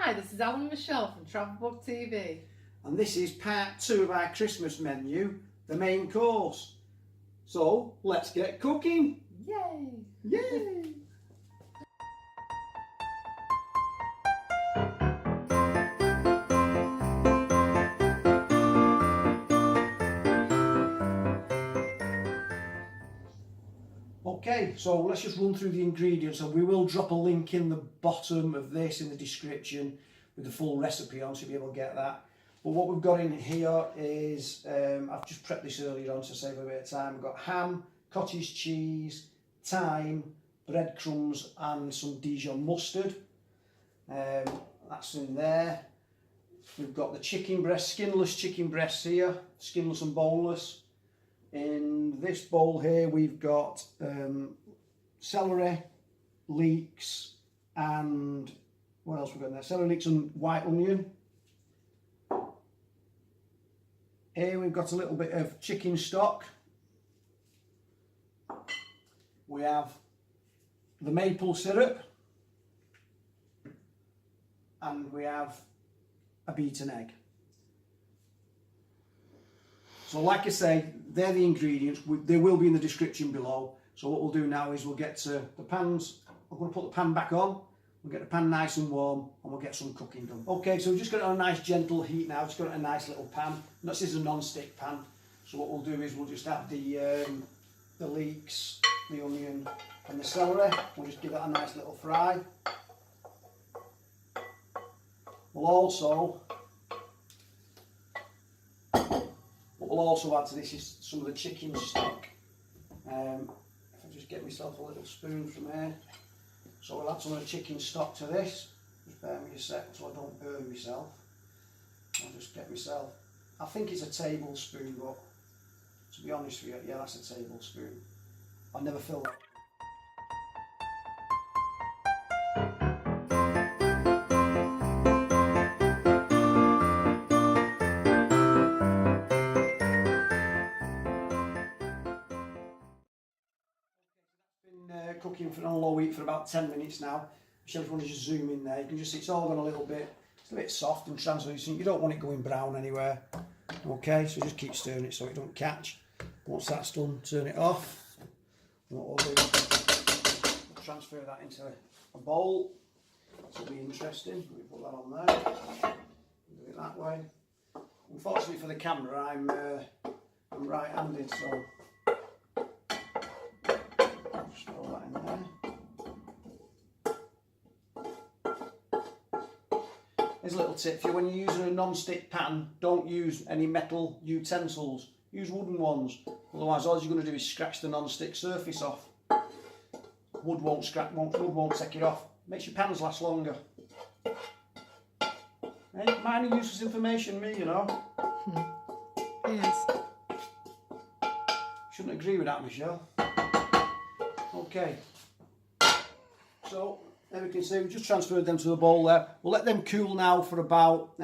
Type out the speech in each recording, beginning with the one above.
Hi, this is Alan and Michelle from Travel Book TV. And this is part 2 of our Christmas menu, the main course. So, let's get cooking! Yay! Yay! Okay, so let's just run through the ingredients, and we will drop a link in the bottom of this in the description with the full recipe on, so you'll be able to get that. But what we've got in here is, I've just prepped this earlier on to save a bit of time. We've got ham, cottage cheese, thyme, breadcrumbs and some Dijon mustard. That's in there. We've got the chicken breast, skinless chicken breasts here, skinless and boneless. In this bowl here we've got celery, leeks, and what else we've got in there? Celery, leeks and white onion. Here we've got a little bit of chicken stock. We have the maple syrup, and we have a beaten egg. So like I say, they're the ingredients. They will be in the description below. So what we'll do now is we'll get to the pans. I'm going to put the pan back on. We'll get the pan nice and warm and we'll get some cooking done. Okay, so we've just got it on a nice gentle heat now. Just got it in a nice little pan. This is a non-stick pan. So what we'll do is we'll just add the leeks, the onion and the celery. We'll just give that a nice little fry. We'll also add to this is some of the chicken stock. If I just get myself a little spoon from here. So we'll add some of the chicken stock to this. Just bear me a sec so I don't burn myself. I'll just get myself, I think it's a tablespoon, but to be honest with you, yeah, that's a tablespoon. I never fill that. Cooking on low heat for about 10 minutes now. If you want to just zoom in there, you can just see it's all gone a little bit, it's a bit soft and translucent. You don't want it going brown anywhere. Okay, so just keep stirring it so it don't catch. Once that's done, turn it off. And what we'll do, we'll transfer that into a bowl. This will be interesting. Let me put that on there. Do it that way. Unfortunately for the camera, I'm right-handed, so just throw that in there. Here's a little tip for you: when you're using a non-stick pan, don't use any metal utensils. Use wooden ones. Otherwise, all you're going to do is scratch the non-stick surface off. Wood won't scratch. Wood won't take it off. Makes your pans last longer. Hey, minor useless information, me, you know. Yes. Shouldn't agree with that, Michelle. Okay, so there we can see we've just transferred them to the bowl there. We'll let them cool now for about 2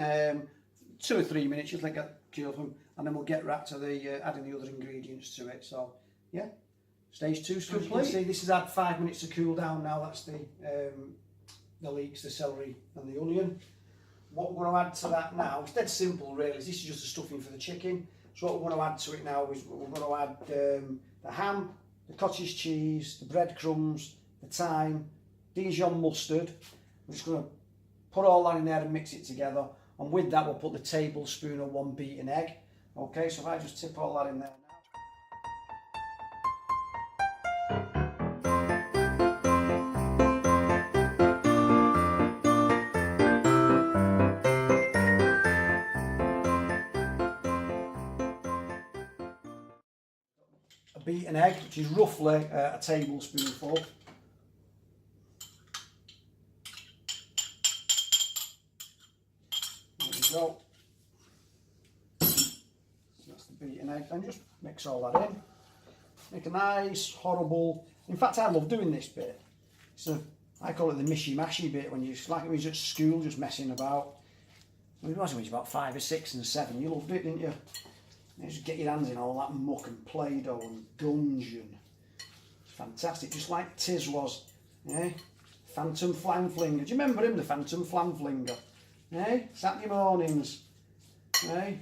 or 3 minutes, just let it cool them, and then we'll get right to the adding the other ingredients to it. So yeah, stage 2 is complete. You can see this has had 5 minutes to cool down now. That's the leeks, the celery and the onion. What we're going to add to that now, it's dead simple really. This is just a stuffing for the chicken. So what we're going to add to it now is we're going to add the ham, the cottage cheese, the breadcrumbs, the thyme, Dijon mustard. We're just going to put all that in there and mix it together. And with that, we'll put the tablespoon of 1 beaten egg. Okay, so if I just tip all that in there now. A beaten egg, which is roughly a tablespoonful. There we go. So that's the beaten egg. And just mix all that in. Make a nice, horrible. In fact, I love doing this bit. So I call it the mishy-mashy bit, when you like it when you're at school just messing about. I mean, it was when you were about 5 or 6 and 7. You loved it, didn't you? You just get your hands in all that muck and Play-Doh and gunge, and it's fantastic, just like Tiz was, eh? Phantom Flanflinger. Do you remember him, the Phantom Flanflinger? Eh? Saturday mornings. Eh?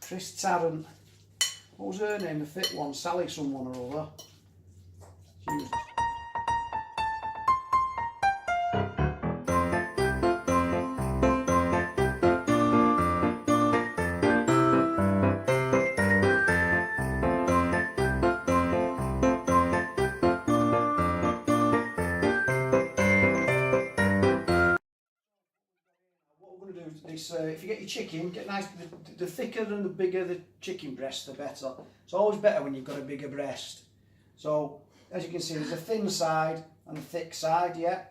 Chris Tarrant. What was her name? The fit one? Sally someone or other. She was... This, if you get your chicken, get nice. The thicker and the bigger the chicken breast, the better. It's always better when you've got a bigger breast. So as you can see, there's a thin side and a thick side. Yeah.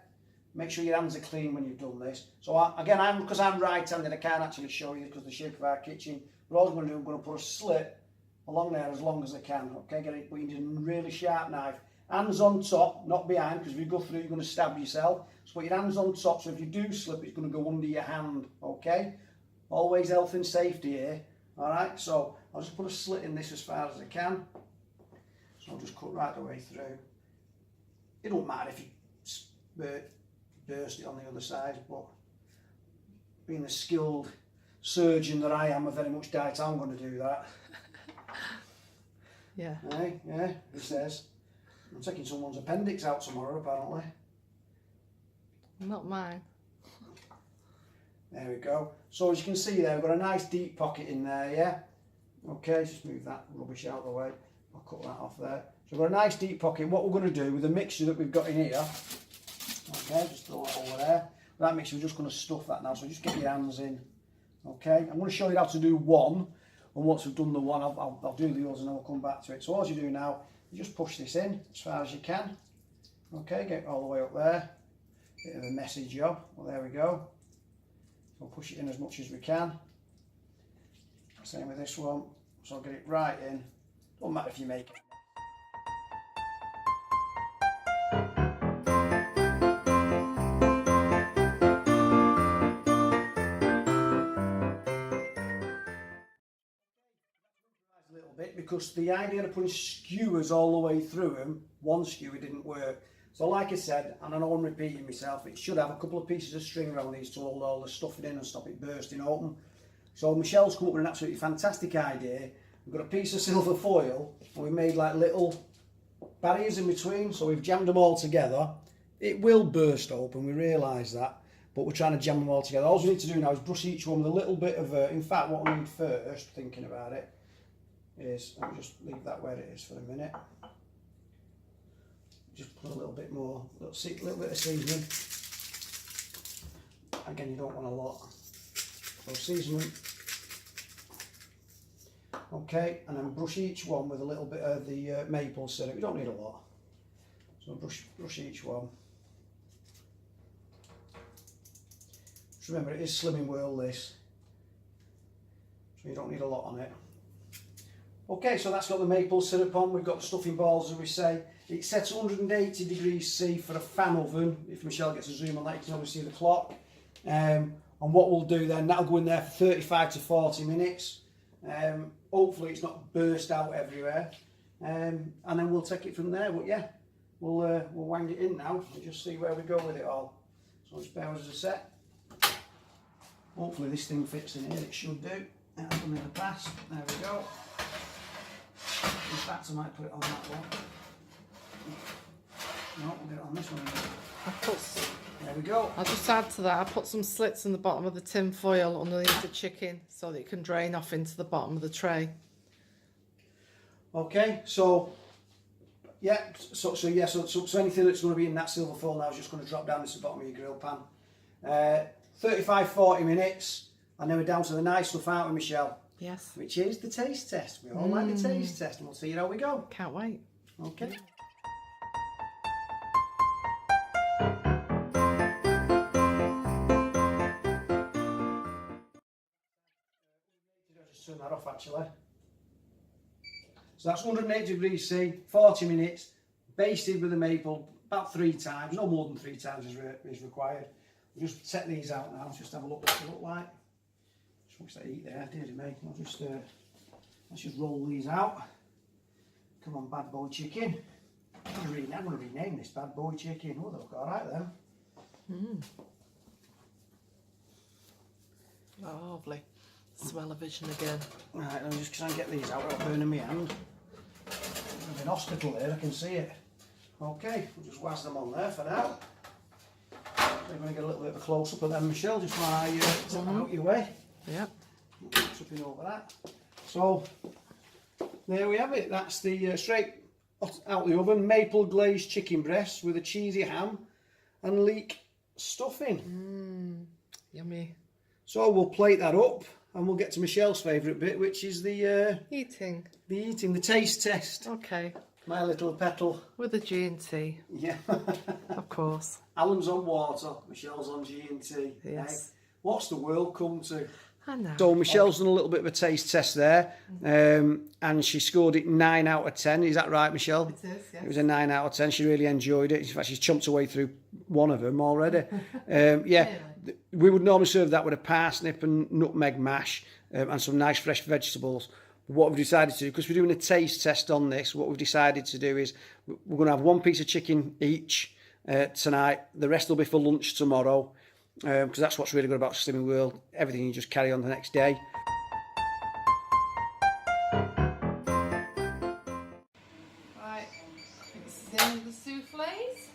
Make sure your hands are clean when you've done this. So because I'm right-handed, I can't actually show you because of the shape of our kitchen. But all I'm going to do, I'm going to put a slit along there as long as I can. Okay, get it. But you need a really sharp knife. Hands on top, not behind, because if you go through, you're going to stab yourself. So put your hands on top, so if you do slip, it's going to go under your hand, okay? Always health and safety here, all right? So I'll just put a slit in this as far as I can. So I'll just cut right the way through. It don't matter if you burst it on the other side, but being the skilled surgeon that I am, I very much doubt I'm going to do that. Yeah. Yeah, he says. I'm taking someone's appendix out tomorrow, apparently. Not mine. There we go. So as you can see there, we've got a nice deep pocket in there, yeah? Okay, just move that rubbish out of the way. I'll cut that off there. So we've got a nice deep pocket. What we're going to do with the mixture that we've got in here, okay, just throw it over there. With that mixture, we're just going to stuff that now, so just get your hands in. Okay, I'm going to show you how to do one, and once we've done the one, I'll do the others and then we'll come back to it. So all you do now, you just push this in as far as you can. Okay, get it all the way up there. Bit of a messy job. Well, there we go. We'll push it in as much as we can. Same with this one. So I'll get it right in. Doesn't matter if you make it. A little bit, because the idea of putting skewers all the way through them, one skewer didn't work. So like I said, and I know I'm repeating myself, it should have a couple of pieces of string around these to hold all the stuffing in and stop it bursting open. So Michelle's come up with an absolutely fantastic idea. We've got a piece of silver foil and we made like little barriers in between, so we've jammed them all together. It will burst open, we realise that, but we're trying to jam them all together. All we need to do now is brush each one with a little bit of, in fact what I need first, thinking about it, is, let me just leave that where it is for a minute. Just put a little bit more, a little bit of seasoning. Again, you don't want a lot. So seasoning. Okay, and then brush each one with a little bit of the maple syrup. You don't need a lot. So brush each one. Just remember, it is Slimming World this. So you don't need a lot on it. Okay, so that's got the maple syrup on. We've got the stuffing balls, as we say. It sets 180 degrees C for a fan oven. If Michelle gets a zoom on that, you can always see the clock. And what we'll do then, that'll go in there for 35 to 40 minutes. Hopefully it's not burst out everywhere. And then we'll take it from there. But yeah, we'll wang it in now and just see where we go with it all. So just bear with us a sec. Hopefully this thing fits in here. It should do. I've done in the past. There we go. In fact, I might put it on that one. No, we'll get it on this one. There we go. I'll just add to that, I put some slits in the bottom of the tin foil underneath the chicken so that it can drain off into the bottom of the tray. Okay, so yeah, so anything that's going to be in that silver foil now is just going to drop down into the bottom of your grill pan. 35-40 minutes, and then we're down to the nice stuff, aren't we, Michelle? Yes. Which is the taste test. We all like the taste test, and we'll see how we go. Can't wait. Okay. Just turn that off actually. So that's 180 degrees C, 40 minutes, basted with the maple about 3 times, no more than 3 times is required. We'll just set these out now, just have a look what they look like. Just watch that heat there, dear me. Let's just roll these out. Come on, bad boy chicken. I'm going to rename this bad boy chicken. Oh, they look alright then. Oh, lovely. Smell-o-vision again. Right, let me just try and get these out without burning my hand. I'm in hospital here, I can see it. Okay, we'll just waz them on there for now. I'm going to get a little bit of a close-up of them, Michelle, just while I take them out your way. Yep. Tripping over that. So, there we have it. That's the straight out the oven, maple glazed chicken breast with a cheesy ham and leek stuffing. Yummy. So we'll plate that up and we'll get to Michelle's favourite bit, which is the Eating. the taste test. Okay. My little petal. With a G&T. Yeah. Of course. Alan's on water, Michelle's on G&T. Yes. Hey, what's the world come to? I know. So Michelle's done a little bit of a taste test there, and she scored it 9 out of 10. Is that right, Michelle? It is, yes. It was a 9 out of 10. She really enjoyed it. In fact, she's chumped her way through one of them already. Yeah, we would normally serve that with a parsnip and nutmeg mash and some nice fresh vegetables. What we've decided to do, because we're doing a taste test on this, what we've decided to do is we're going to have one piece of chicken each tonight. The rest will be for lunch tomorrow. Because that's what's really good about Slimming World. Everything you just carry on the next day. Right, this is the end of the souffles.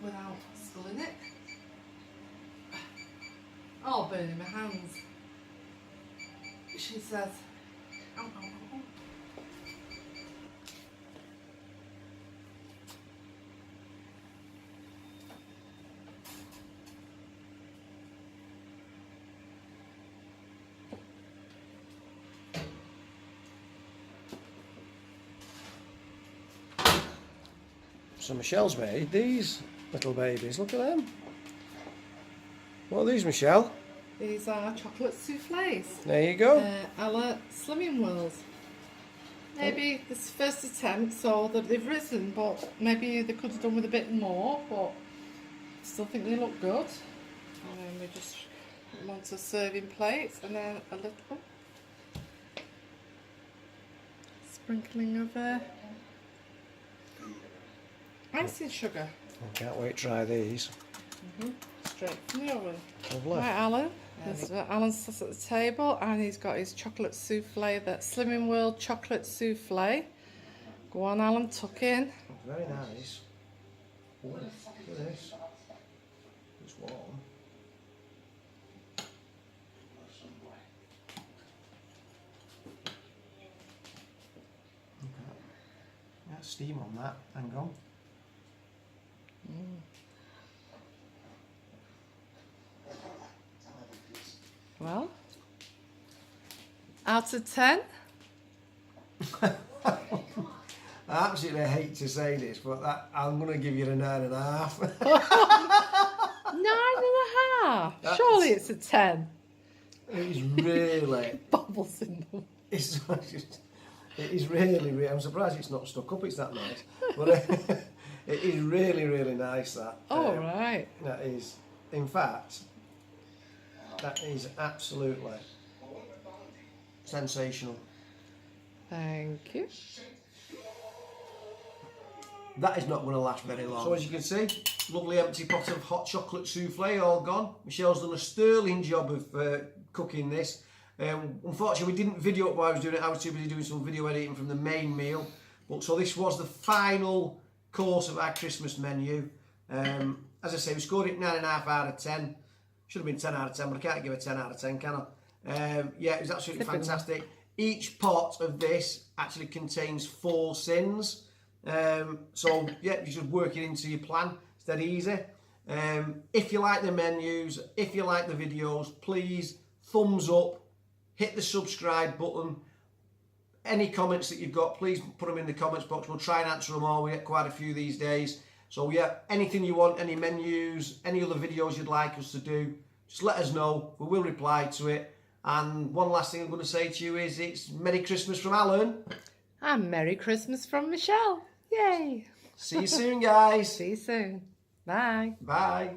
Without spilling it. Oh, burning my hands. She says, ow, ow, ow, ow. So Michelle's made these little babies. Look at them. What are these, Michelle? These are chocolate souffles. There you go. A la Slimming World. Maybe this is first attempt, so that they've risen, but maybe they could have done with a bit more, but I still think they look good. And then we just put them onto serving plates, and then a little sprinkling of icing sugar. I can't wait to try these. Straight from the oven. Lovely. Right, Alan. Alan's sat at the table and he's got his chocolate souffle, that Slimming World chocolate souffle. Go on, Alan, tuck in. Very nice. Ooh, look at this. It's warm. Yeah, steam on that. Hang on. Well, out of 10? I absolutely hate to say this, but I'm going to give you a 9.5. 9.5? Surely it's a 10. It's really... Bubbles in them. It is really, really... I'm surprised it's not stuck up, it's that nice. But it is really, really nice, that. Oh, right. That is... In fact, that is absolutely sensational. Thank you. That is not going to last very long. So as you can see, lovely empty pot of hot chocolate souffle all gone. Michelle's done a sterling job of cooking this. Unfortunately, we didn't video it while I was doing it. I was too busy doing some video editing from the main meal. But so this was the final course of our Christmas menu. As I say, we scored it 9.5 out of 10. Should have been 10 out of 10, but I can't give it 10 out of 10, can I? Yeah, it was absolutely fantastic. Each pot of this actually contains 4 sins. So, yeah, you should work it into your plan. It's that easy. If you like the menus, if you like the videos, please thumbs up, hit the subscribe button. Any comments that you've got, please put them in the comments box. We'll try and answer them all. We get quite a few these days. So yeah, anything you want, any menus, any other videos you'd like us to do, just let us know. We will reply to it. And one last thing I'm going to say to you is it's Merry Christmas from Alan. And Merry Christmas from Michelle. Yay. See you soon, guys. See you soon. Bye. Bye.